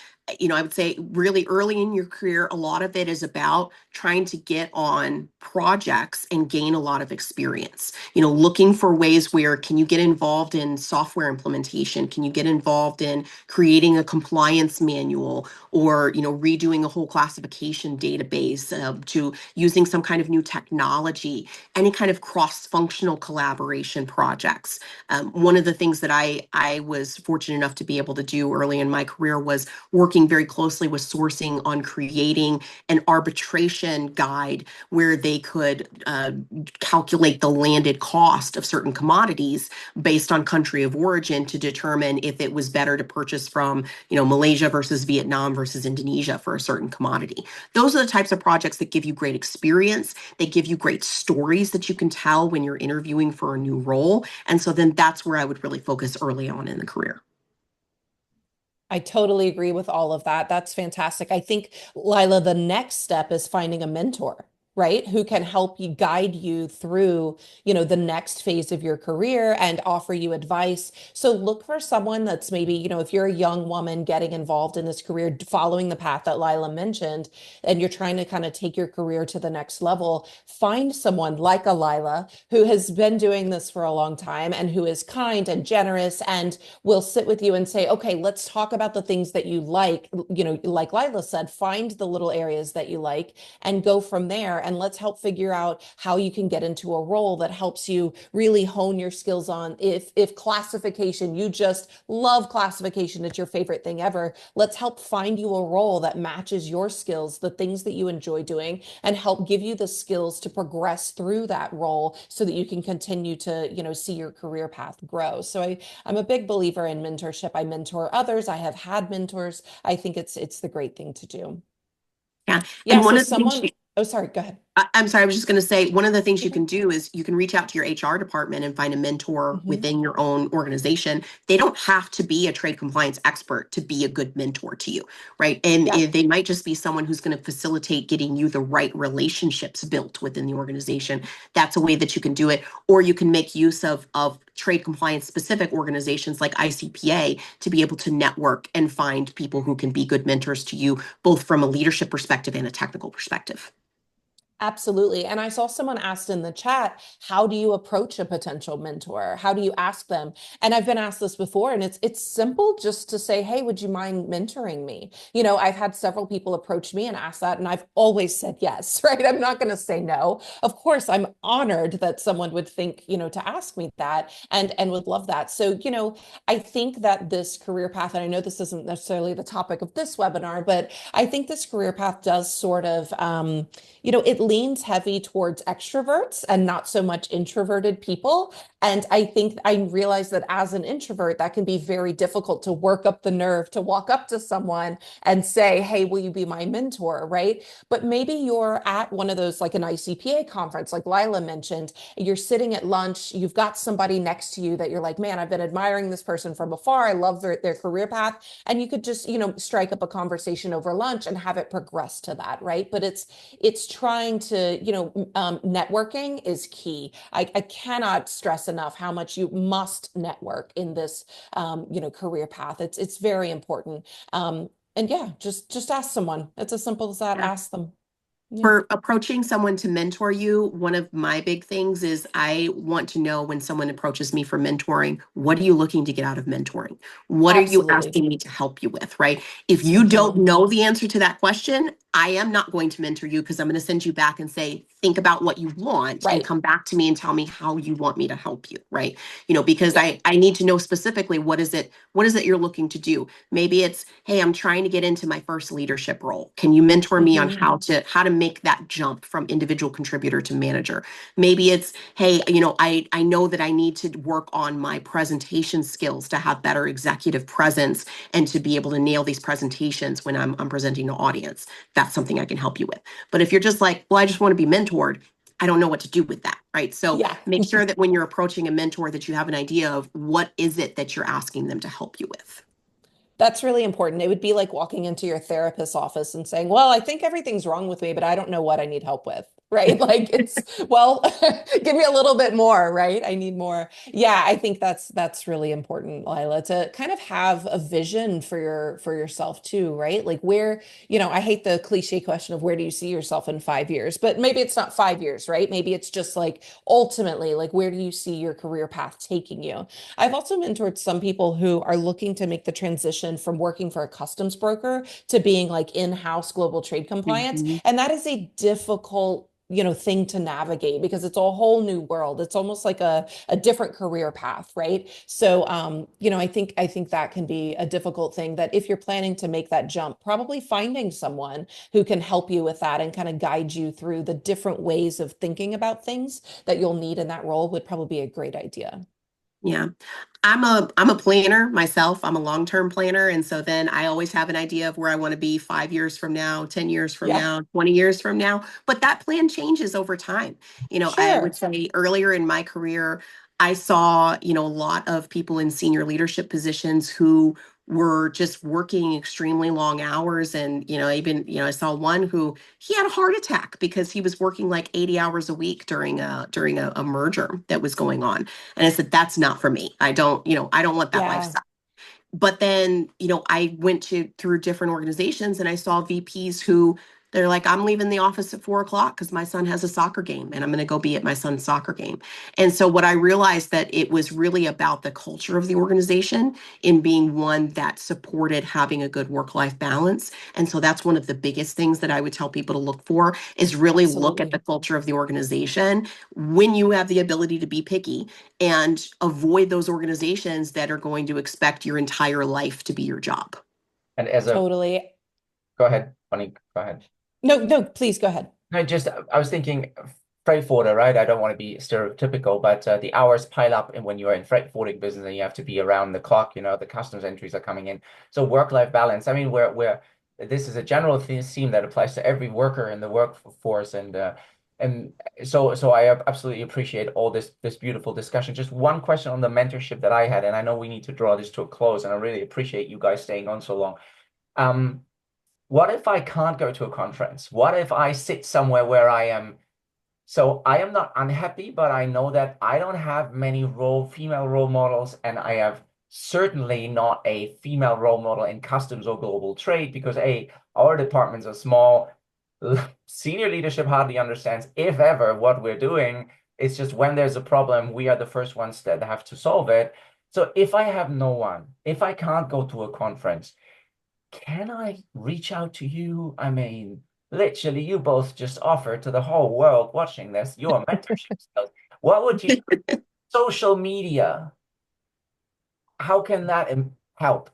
I would say really early in your career, a lot of it is about trying to get on projects and gain a lot of experience. Looking for ways where can you get involved in software implementation? Can you get involved in creating a compliance manual or, redoing a whole classification database, to using some kind of new technology, any kind of cross-functional collaboration projects. One of the things that I was fortunate enough to be able to do early in my career was working very closely with sourcing on creating an arbitration guide where they could calculate the landed cost of certain commodities based on country of origin to determine if it was better to purchase from, Malaysia versus Vietnam versus Indonesia for a certain commodity. Those are the types of projects that give you great experience. They give you great stories that you can tell when you're interviewing for a new role. And so then that's where I would really focus early on in the career. I totally agree with all of that. That's fantastic. I think, Lila, the next step is finding a mentor, right? Who can help you guide you through, the next phase of your career and offer you advice. So look for someone that's maybe, if you're a young woman getting involved in this career, following the path that Lila mentioned, and you're trying to kind of take your career to the next level, find someone like a Lila who has been doing this for a long time and who is kind and generous and will sit with you and say, okay, let's talk about the things that you like, like Lila said, find the little areas that you like and go from there. And let's help figure out how you can get into a role that helps you really hone your skills on. If classification, you just love classification, it's your favorite thing ever, let's help find you a role that matches your skills, the things that you enjoy doing, and help give you the skills to progress through that role so that you can continue to, see your career path grow. So I'm a big believer in mentorship. I mentor others. I have had mentors. I think it's the great thing to do. Yeah. Yeah, And one so of the things someone, oh, sorry, go ahead. I'm sorry, I was just going to say one of the things you Mhm. can do is you can reach out to your HR department and find a mentor Mhm. within your own organization. They don't have to be a trade compliance expert to be a good mentor to you, right? And Yeah. they might just be someone who's going to facilitate getting you the right relationships built within the organization. That's a way that you can do it. Or you can make use of trade compliance specific organizations like ICPA to be able to network and find people who can be good mentors to you, both from a leadership perspective and a technical perspective. Absolutely. And I saw someone asked in the chat, how do you approach a potential mentor? How do you ask them? And I've been asked this before, and it's simple just to say, hey, would you mind mentoring me? I've had several people approach me and ask that, and I've always said yes, right? I'm not going to say no. Of course, I'm honored that someone would think, to ask me that and would love that. So, I think that this career path, and I know this isn't necessarily the topic of this webinar, but I think this career path does sort of, it leans heavy towards extroverts and not so much introverted people. And I think I realize that as an introvert, that can be very difficult to work up the nerve to walk up to someone and say, hey, will you be my mentor? Right. But maybe you're at one of those, like an ICPA conference, like Lila mentioned, you're sitting at lunch, you've got somebody next to you that you're like, man, I've been admiring this person from afar. I love their career path. And you could just, strike up a conversation over lunch and have it progress to that. Right. But it's trying to, networking is key. I cannot stress enough how much you must network in this, career path. It's very important. And yeah, just ask someone. It's as simple as that. Yeah. Ask them. Yeah. For approaching someone to mentor you, one of my big things is I want to know when someone approaches me for mentoring, what are you looking to get out of mentoring? What are you Absolutely. asking me to help you with, right? If you don't Mhm. know the answer to that question, I am not going to mentor you because I'm going to send you back and say, think about what you want and Right. come back to me and tell me how you want me to help you, right? Because Yeah. I need to know specifically what is it you're looking to do. Maybe it's, hey, I'm trying to get into my first leadership role. Can you mentor me on Mhm. how to make that jump from individual contributor to manager? Maybe it's, hey, I know that I need to work on my presentation skills to have better executive presence and to be able to nail these presentations when I'm presenting to audience. That's something I can help you with. But if you're just like, well, I just want to be mentored, I don't know what to do with that, right? So Yeah. make sure that when you're approaching a mentor that you have an idea of what is it that you're asking them to help you with. That's really important. It would be like walking into your therapist's office and saying, well, I think everything's wrong with me, but I don't know what I need help with. Right. Like well, give me a little bit more, right? I need more. Yeah, I think that's really important, Lila, to kind of have a vision for yourself too, right? Like where, I hate the cliche question of where do you see yourself in 5 years, but maybe it's not 5 years, right? Maybe it's just like ultimately, like where do you see your career path taking you? I've also mentored some people who are looking to make the transition from working for a customs broker to being like in-house global trade compliance. Mhm. And that is a difficult thing to navigate because it's a whole new world. It's almost like a different career path, right? So I think that can be a difficult thing that if you're planning to make that jump, probably finding someone who can help you with that and kind of guide you through the different ways of thinking about things that you'll need in that role would probably be a great idea. Yeah. I'm a planner myself. I'm a long-term planner. And so then I always have an idea of where I want to be 5 years from now, 10 years from Yeah, now, 20 years from now. But that plan changes over time. I would sure. say earlier in my career, I saw, a lot of people in senior leadership positions who were just working extremely long hours. And, even, I saw one who he had a heart attack because he was working like 80 hours a week during a merger that was going on. And I said, that's not for me. I don't want that Yeah. lifestyle. But then, I went through different organizations and I saw VPs who they're like, I'm leaving the office at 4 o'clock because my son has a soccer game and I'm going to go be at my son's soccer game. And so what I realized that it was really about the culture of the organization in being one that supported having a good work-life balance. And so that's one of the biggest things that I would tell people to look for is really look at the Absolutely. culture of the organization when you have the ability to be picky and avoid those organizations that are going to expect your entire life to be your job. And as a, Totally. go ahead, Bonnie, go ahead. No, no, please go ahead. No, just I was thinking freight forwarder, right? I don't want to be stereotypical, but the hours pile up and when you're in freight forwarding business and you have to be around the clock, the customs entries are coming in. So work-life balance. I mean, we're this is a general theme that applies to every worker in the workforce, and so I absolutely appreciate all this beautiful discussion. Just one question on the mentorship that I had, and I know we need to draw this to a close, and I really appreciate you guys staying on so long. Um, what if I can't go to a conference? What if I sit somewhere where I am not unhappy, but I know that I don't have many female role models, and I have certainly not a female role model in customs or global trade because our departments are small. Senior leadership hardly understands, if ever, what we're doing. It's just when there's a problem, we are the first ones that have to solve it. So if I have no one, if I can't go to a conference, can I reach out to you? I mean, literally, you both just offered to the whole world watching this your mentorship skills. What would you, social media, how can that help?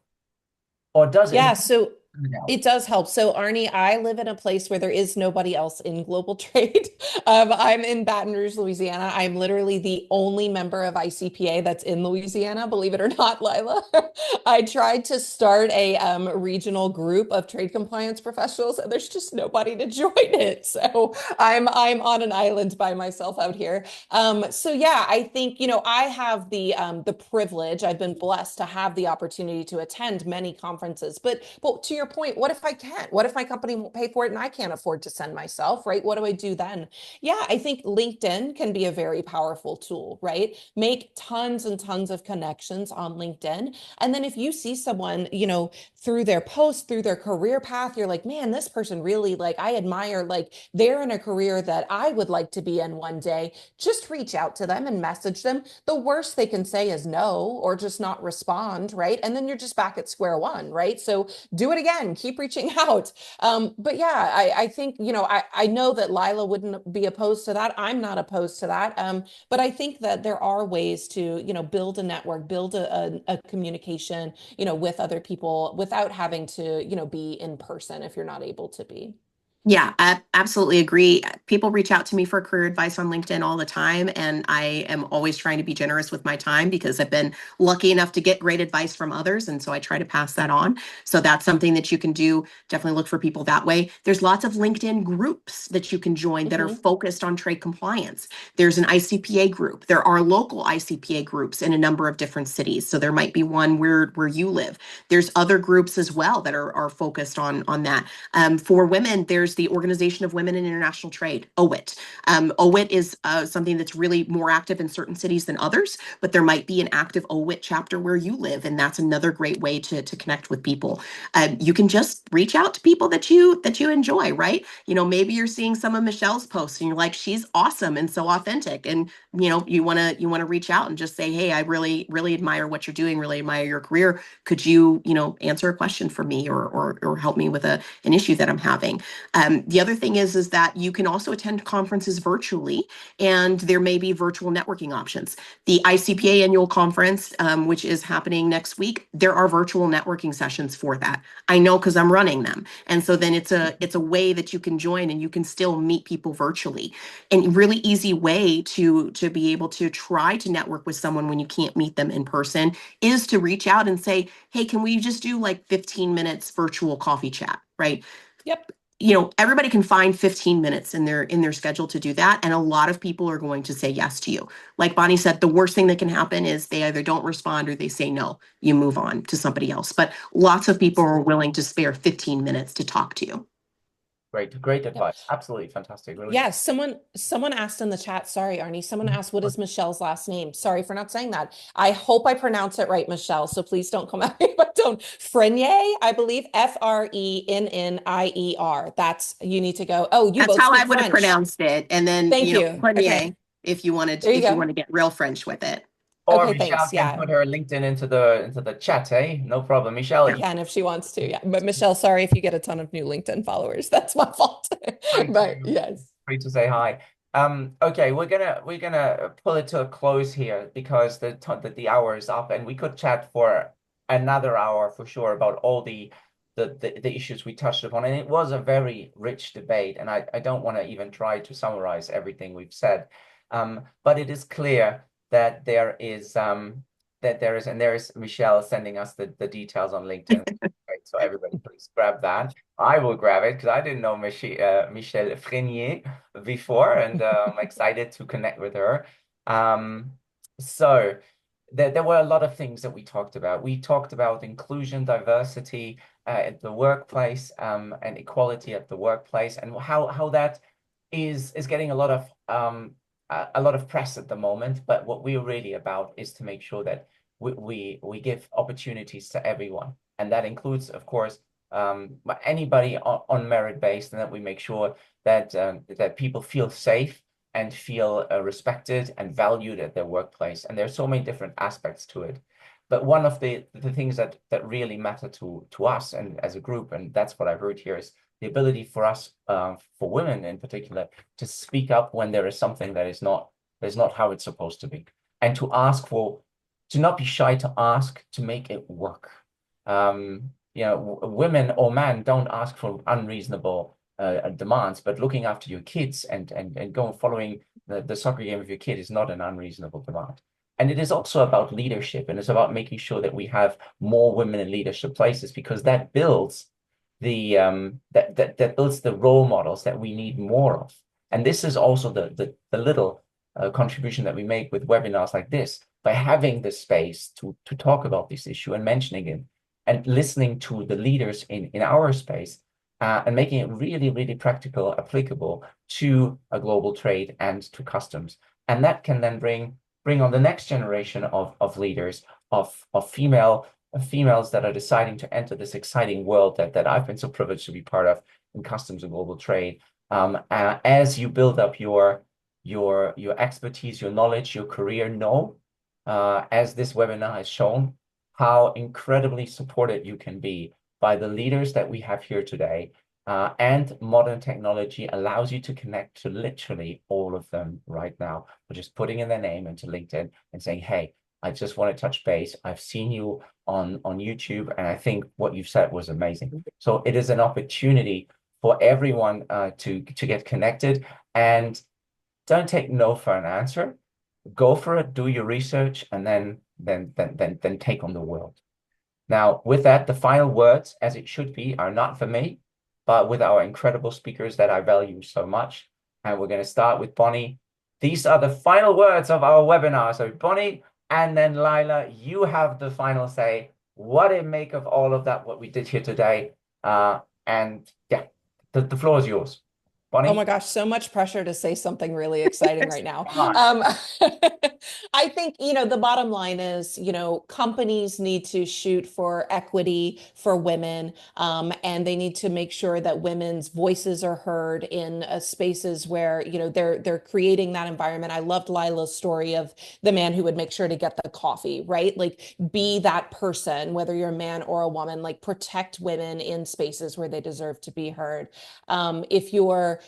Or does it? Yeah, so No. It does help. So, Arnie, I live in a place where there is nobody else in global trade. I'm in Baton Rouge, Louisiana. I'm literally the only member of ICPA that's in Louisiana, believe it or not, Lila. I tried to start a regional group of trade compliance professionals, and there's just nobody to join it. So I'm on an island by myself out here. So yeah, I think, I have the privilege, I've been blessed to have the opportunity to attend many conferences. But to your point, what if I can't? What if my company won't pay for it and I can't afford to send myself, right? What do I do then? Yeah, I think LinkedIn can be a very powerful tool, right? Make tons and tons of connections on LinkedIn. And then if you see someone, through their post, through their career path, you're like, man, this person really, like, I admire, like, they're in a career that I would like to be in one day. Just reach out to them and message them. The worst they can say is no, or just not respond, right? And then you're just back at square one, right? So do it again, keep reaching out. But yeah, I think, I know that Lila wouldn't be opposed to that. I'm not opposed to that. But I think that there are ways to, build a network, build a communication, with other people without having to, be in person if you're not able to be. Yeah, I absolutely agree. People reach out to me for career advice on LinkedIn all the time, and I am always trying to be generous with my time because I've been lucky enough to get great advice from others, and so I try to pass that on. So that's something that you can do. Definitely look for people that way. There's lots of LinkedIn groups that you can join that are Hmm. focused on trade compliance. There's an ICPA group. There are local ICPA groups in a number of different cities. So there might be one where you live. There's other groups as well that are focused on that. For women, there's the Organization of Women in International Trade, OWIT. OWIT is something that's really more active in certain cities than others, but there might be an active OWIT chapter where you live, and that's another great way to connect with people. You can just reach out to people that you enjoy, right? Maybe you're seeing some of Michelle's posts and you're like, she's awesome and so authentic, and you want to reach out and just say, hey, I really really admire what you're doing, really admire your career. Could you answer a question for me, or help me with an issue that I'm having? The other thing is that you can also attend conferences virtually, and there may be virtual networking options. The ICPA annual conference, which is happening next week, there are virtual networking sessions for that. I know because I'm running them, and so then it's a way that you can join and you can still meet people virtually. And really easy way to be able to try to network with someone when you can't meet them in person is to reach out and say, hey, can we just do like 15 minutes virtual coffee chat, right? Yep. Everybody can find 15 minutes in their schedule to do that, and a lot of people are going to say yes to you. Like Bonnie said, the worst thing that can happen is they either don't respond or they say no. You move on to somebody else, but lots of people are willing to spare 15 minutes to talk to you. Great Yep. advice. Absolutely fantastic. Really good. Yeah, someone asked in the chat, sorry, Arnie, someone asked what is Michelle's last name? Sorry for not saying that. I hope I pronounce it right, Michelle, so please don't come at me if I don't. Frenier, I believe, Frenier. That's, you need to go. Oh, you That's both how I speak would have French. pronounced it. And then, Thank you. Premier, Okay, if you wanted there you if you go. want to get real French with it. Or Okay, Michelle thanks. can Yeah, put her LinkedIn into the chat, eh? No problem. Michelle, she can if she wants to. Yeah, but Michelle, sorry if you get a ton of new LinkedIn followers. That's my fault. free But to yes. free to say hi. Okay, we're gonna pull it to a close here because the hour is up, and we could chat for another hour for sure about all the issues we touched upon, and it was a very rich debate, and I don't want to even try to summarize everything we've said. But it is clear that there is Michelle sending us the details on LinkedIn. Right, so everybody please grab that. I will grab it because I didn't know Michelle Frenier before, and I'm excited to connect with her. Um, so there were a lot of things that we talked about. We talked about inclusion, diversity at the workplace, and equality at the workplace, and how that is getting a lot of press at the moment. But what we're really about is to make sure that we give opportunities to everyone, and that includes, of course, anybody on merit based, and that we make sure that people feel safe and feel respected and valued at their workplace. And there's so many different aspects to it. But one of the things that really matter to us and as a group, and that's what I heard here, is the ability for us, for women in particular, to speak up when there is something that is not how it's supposed to be, and to not be shy to ask to make it work. women or men don't ask for unreasonable demands, but looking after your kids and going following the soccer game of your kid is not an unreasonable demand. And it is also about leadership, and it's about making sure that we have more women in leadership places, because that builds that builds the role models that we need more of. And this is also the little contribution that we make with webinars like this, by having the space to talk about this issue and mentioning it and listening to the leaders in our space, and making it really, really practical, applicable to a global trade and to customs. And that can then bring on the next generation of leaders, of females that are deciding to enter this exciting world that I've been so privileged to be part of in customs and global trade. As you build up your expertise, your knowledge, your career, as this webinar has shown, how incredibly supported you can be by the leaders that we have here today. And modern technology allows you to connect to literally all of them right now, by just putting in their name into LinkedIn and saying, hey, I just want to touch base. I've seen you on YouTube, and I think what you've said was amazing. So it is an opportunity for everyone to get connected, and don't take no for an answer. Go for it, do your research, and then take on the world. Now, with that, the final words, as it should be, are not for me, but with our incredible speakers that I value so much. And we're going to start with Bonnie. These are the final words of our webinar. So Bonnie and then Lila, you have the final say. What do you make of all of that, what we did here today? And yeah, the floor is yours. Bonnie? Oh my gosh, so much pressure to say something really exciting right now. I think, the bottom line is, companies need to shoot for equity for women, and they need to make sure that women's voices are heard in spaces where, they're creating that environment. I loved Lila's story of the man who would make sure to get the coffee, right? Like, be that person, whether you're a man or a woman, like protect women in spaces where they deserve to be heard. If you're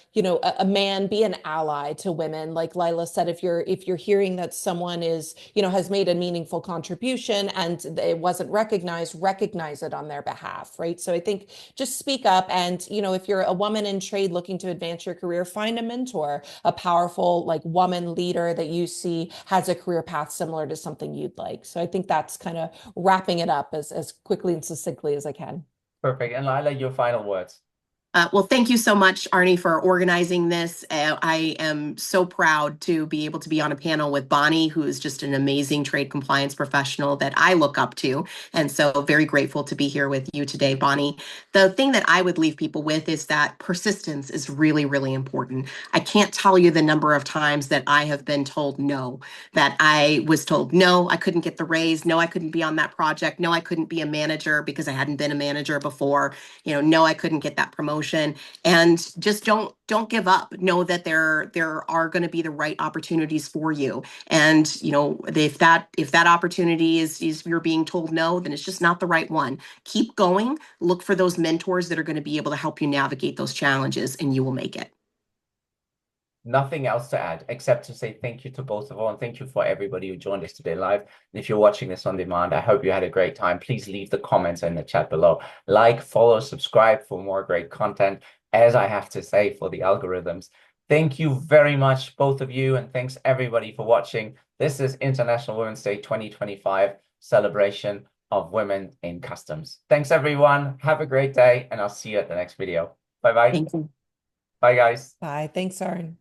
a man, be an ally to women. Like Lila said, if you're hearing that someone is, has made a meaningful contribution and it wasn't recognized, recognize it on their behalf, right? So I think just speak up. And, if you're a woman in trade looking to advance your career, find a mentor, a powerful like woman leader that you see has a career path similar to something you'd like. So I think that's kind of wrapping it up as quickly and succinctly as I can. Perfect. And Lila, your final words. Well, thank you so much, Arnie, for organizing this. I am so proud to be able to be on a panel with Bonnie, who is just an amazing trade compliance professional that I look up to. And so very grateful to be here with you today, Bonnie. The thing that I would leave people with is that persistence is really, really important. I can't tell you the number of times that I have been told no, that I was told, no, I couldn't get the raise. No, I couldn't be on that project. No, I couldn't be a manager because I hadn't been a manager before. No, I couldn't get that promotion. And just don't give up. Know that there are going to be the right opportunities for you. And if that opportunity is you're being told no, then it's just not the right one. Keep going. Look for those mentors that are going to be able to help you navigate those challenges, and you will make it. Nothing else to add except to say thank you to both of you, and thank you for everybody who joined us today live. And if you're watching this on demand, I hope you had a great time. Please leave the comments in the chat below. Like, follow, subscribe for more great content, as I have to say, for the algorithms. Thank you very much, both of you, and thanks everybody for watching. This is International Women's Day 2025 celebration of women in customs. Thanks, everyone. Have a great day, and I'll see you at the next video. Bye-bye. Thank you. Bye, guys. Bye. Thanks, Aaron.